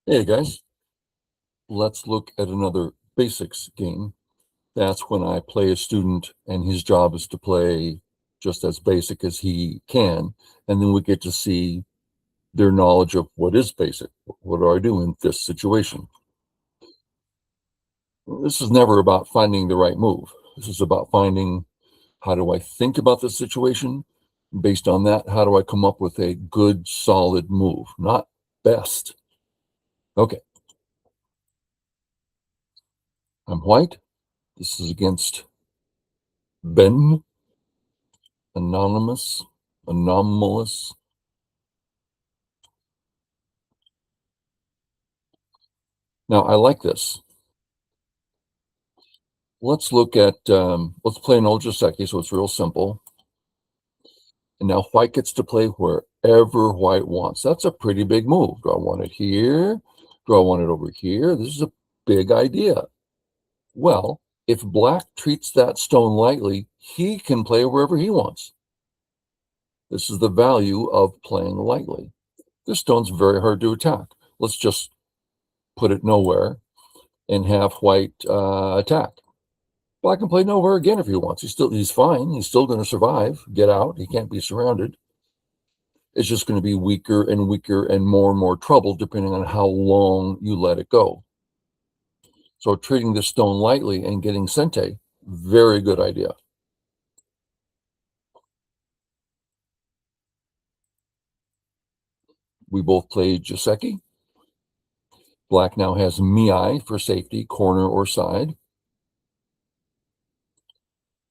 Hey guys, let's look at another basics game. That's when I play a student and his job is to play just as basic as he can. And then we get to see their knowledge of what is basic. What do I do in this situation? This is never about finding the right move. This is about finding how do I think about the situation? Based on that, how do I come up with a good, solid move? Not best. Okay, I'm white. This is against Ben. Anonymous, anomalous. Now, I like this. Let's look at, let's play an Oljaseki, so it's real simple. And now white gets to play wherever white wants. That's a pretty big move. Do I want it here? Do I want it over here? This is a big idea. Well, if black treats that stone lightly, he can play wherever he wants. This is the value of playing lightly. This stone's very hard to attack. Let's just put it nowhere and have white attack. Black can play nowhere again if he wants. He's fine. He's still going to survive. Get out. He can't be surrounded. It's just going to be weaker and weaker and more trouble depending on how long you let it go. So treating this stone lightly and getting sente, very good idea. We both played Joseki. Black now has Miai for safety, corner or side.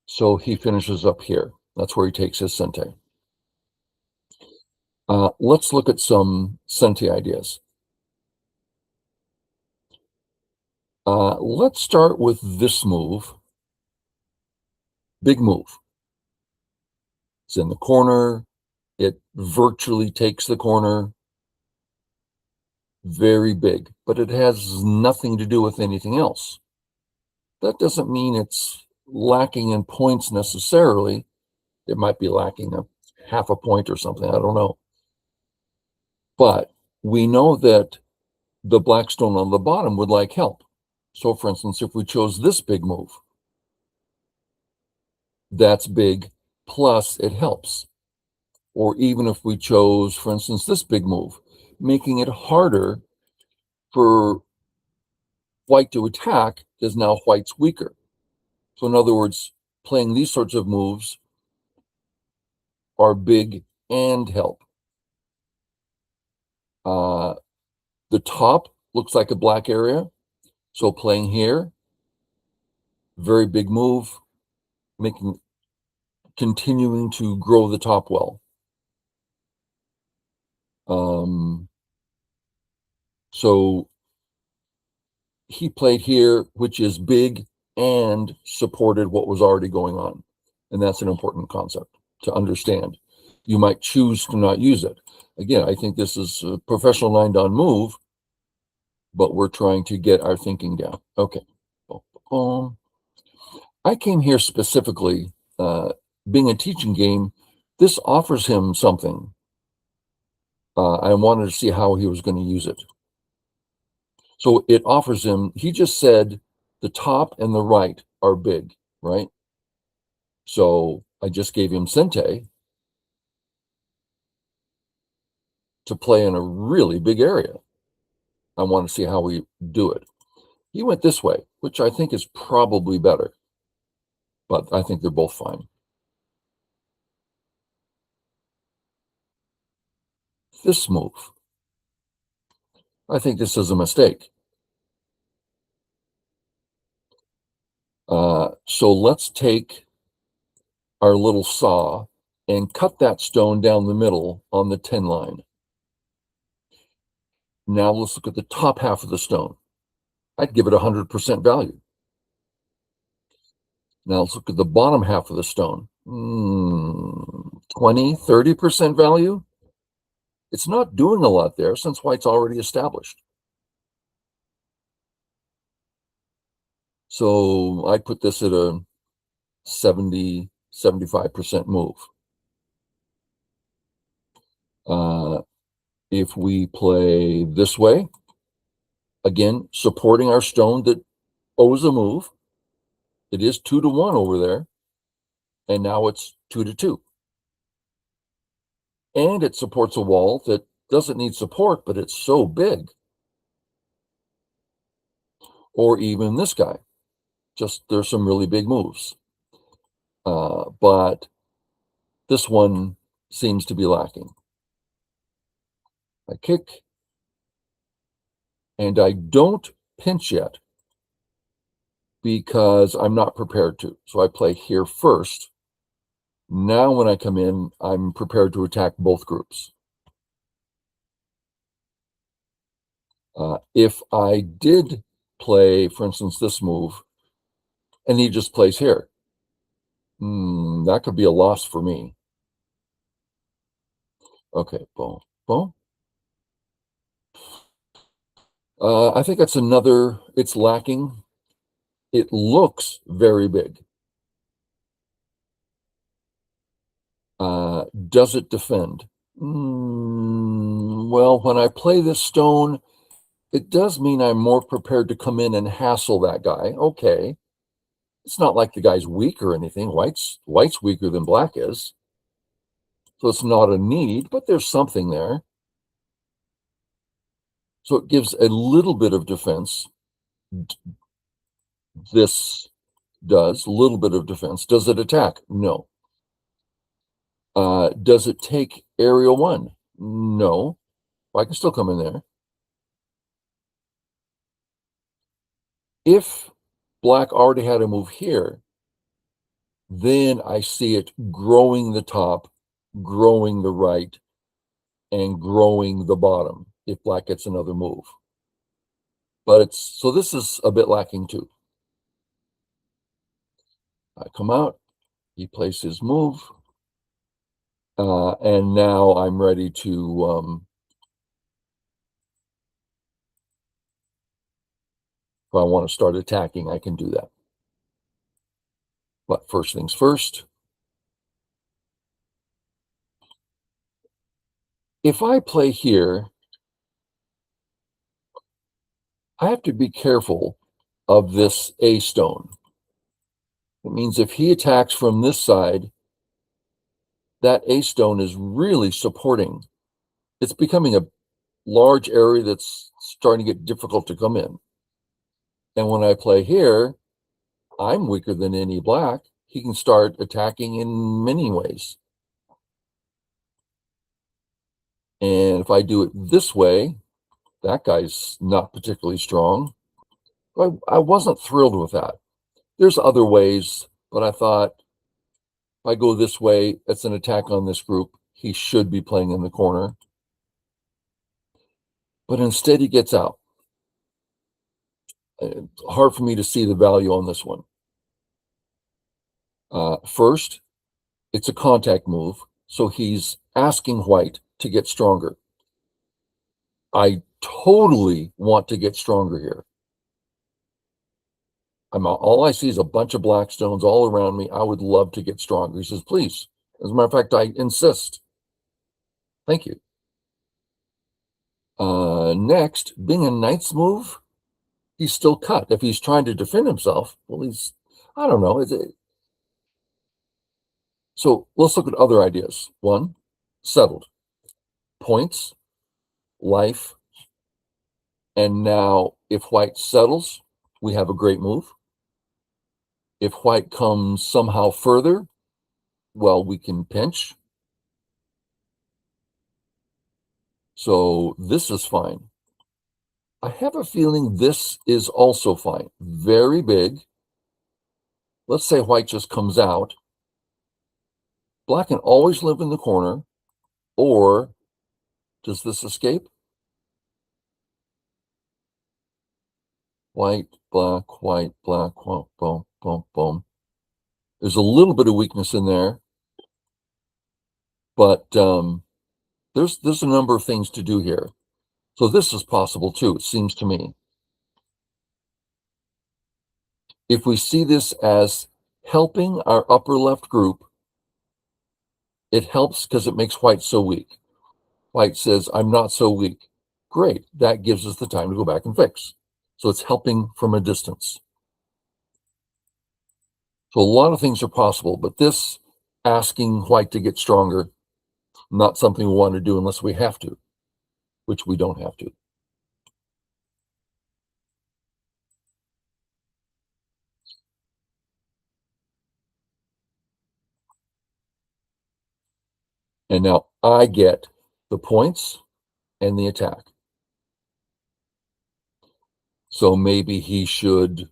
So he finishes up here. That's where he takes his sente. Let's look at some sente ideas. Let's start with this move. Big move. It's in the corner. It virtually takes the corner. Very big, but it has nothing to do with anything else. That doesn't mean it's lacking in points necessarily. It might be lacking a half a point or something. I don't know. But we know that the black stone on the bottom would like help. So, for instance, if we chose this big move, that's big, plus it helps. Or even if we chose, for instance, this big move, making it harder for white to attack is now white's weaker. So in other words, playing these sorts of moves are big and help. The top looks like a black area. So playing here, very big move, continuing to grow the top well. So he played here, which is big and supported what was already going on. And that's an important concept to understand. You might choose to not use it. Again, I think this is a professional 9-dan move, but we're trying to get our thinking down. Okay. I came here specifically, being a teaching game, this offers him something. I wanted to see how he was going to use it. So it offers him, he just said the top and the right are big, right? So I just gave him sente to play in a really big area. I want to see how we do it. He went this way, which I think is probably better, but I think they're both fine. This move, I think this is a mistake. So let's take our little saw and cut that stone down the middle on the 10 line. Now let's look at the top half of the stone. I'd give it 100% value. Now let's look at the bottom half of the stone. 20, 30% value. It's not doing a lot there since white's already established. So I put this at a 70, 75% move. If we play this way, Again, supporting our stone that owes a move. It is 2-1 over there, and now it's 2-2. And it supports a wall that doesn't need support, but it's so big. Or even this guy. Just there's some really big moves. But this one seems to be lacking. I kick, and I don't pinch yet because I'm not prepared to. So I play here first. Now when I come in, I'm prepared to attack both groups. If I did play, for instance, this move, and he just plays here, that could be a loss for me. Okay, boom, boom. I think that's another, it's lacking. It looks very big. Does it defend? Well, when I play this stone, it does mean I'm more prepared to come in and hassle that guy. Okay. It's not like the guy's weak or anything. White's weaker than black is. So it's not a need, but there's something there. So it gives a little bit of defense. This does a little bit of defense. Does it attack? No. Does it take area 1? No. I can still come in there. If black already had a move here, then I see it growing the top, growing the right, and growing the bottom if black gets another move. But so this is a bit lacking too. I come out, he plays his move, and now I'm ready to, if I want to start attacking, I can do that. But first things first, if I play here, I have to be careful of this A stone. It means if he attacks from this side, that A stone is really supporting. It's becoming a large area that's starting to get difficult to come in. And when I play here, I'm weaker than any black. He can start attacking in many ways. And if I do it this way, that guy's not particularly strong. I wasn't thrilled with that. There's other ways, but I thought if I go this way, it's an attack on this group. He should be playing in the corner. But instead he gets out. Hard for me to see the value on this one. First, it's a contact move, so he's asking white to get stronger. I totally want to get stronger here. All I see is a bunch of black stones all around me. I would love to get stronger. He says, please. As a matter of fact, I insist. Thank you. Next, being a knight's move, he's still cut. If he's trying to defend himself, well, I don't know. So let's look at other ideas. One, settled. Points, life, and now if white settles, we have a great move. If white comes somehow further, well, we can pinch. So this is fine. I have a feeling this is also fine. Very big. Let's say white just comes out. Black can always live in the corner. Or does this escape? White, black, boom, boom, boom, boom. There's a little bit of weakness in there. But there's a number of things to do here. So this is possible too, it seems to me. If we see this as helping our upper left group, it helps because it makes white so weak. White says, I'm not so weak. Great. That gives us the time to go back and fix. So it's helping from a distance. So a lot of things are possible, but this asking white to get stronger, not something we want to do unless we have to, which we don't have to. And now I get the points and the attack. So maybe he should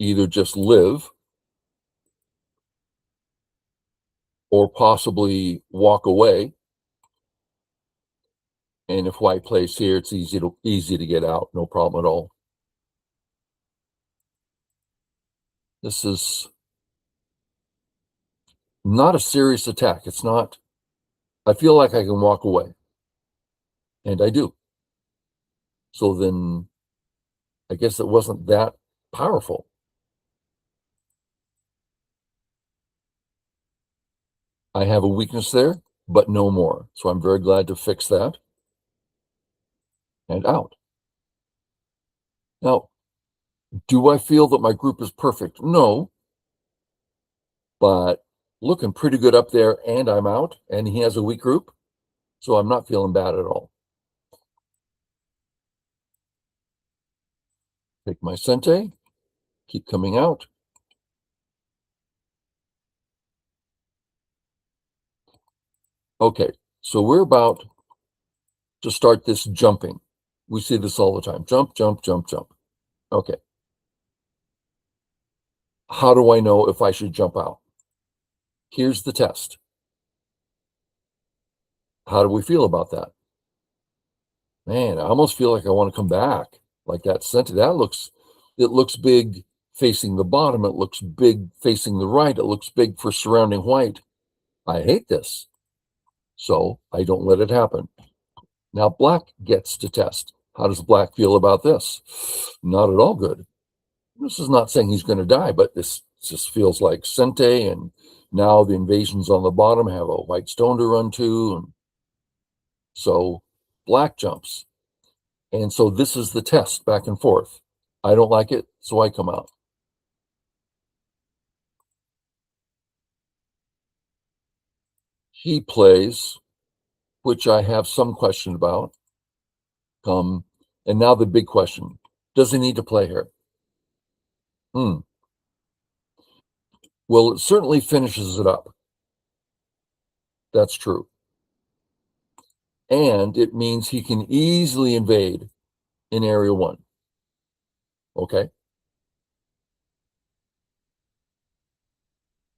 either just live or possibly walk away. And if white plays here, it's easy to get out, no problem at all. This is not a serious attack. It's not. I feel like I can walk away, and I do. So then I guess it wasn't that powerful. I have a weakness there, but no more. So I'm very glad to fix that. And out. Now, do I feel that my group is perfect? No, but looking pretty good up there, and I'm out, and he has a weak group. So I'm not feeling bad at all. Take my Sente, keep coming out. Okay, so we're about to start this jumping. We see this all the time. Jump, jump, jump, jump. Okay. How do I know if I should jump out? Here's the test. How do we feel about that? Man, I almost feel like I want to come back. Like that Sente. It looks big facing the bottom. It looks big facing the right. It looks big for surrounding white. I hate this. So I don't let it happen. Now black gets to test. How does black feel about this? Not at all good. This is not saying he's going to die, but this just feels like Sente, and now the invasions on the bottom have a white stone to run to, and so black jumps. And so this is the test back and forth. I don't like it, so I come out. He plays, which I have some question about. And now the big question, does he need to play here? Well, it certainly finishes it up. That's true. And it means he can easily invade in area 1. Okay.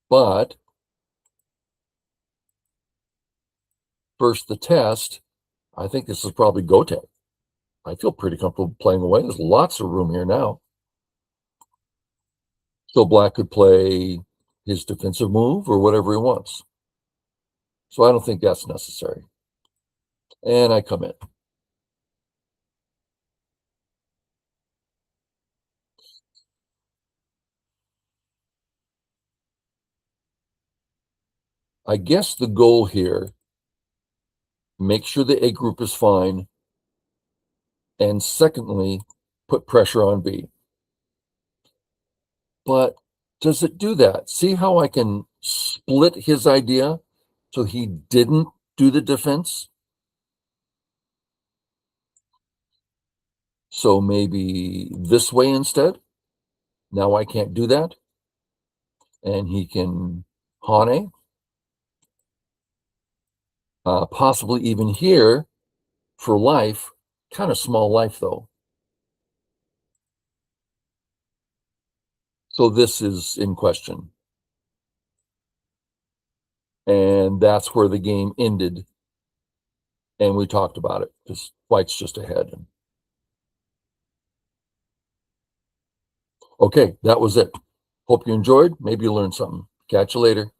But first, the test, I think this is probably Gote. I feel pretty comfortable playing away. There's lots of room here now. So black could play his defensive move or whatever he wants. So I don't think that's necessary. And I come in. I guess the goal here, make sure the A group is fine. And secondly, put pressure on B. But does it do that? See how I can split his idea so he didn't do the defense? So maybe this way instead. Now I can't do that. And he can Hane. Possibly even here for life. Kind of small life, though. So this is in question. And that's where the game ended. And we talked about it because white's just ahead. Okay, that was it. Hope you enjoyed. Maybe you learned something. Catch you later.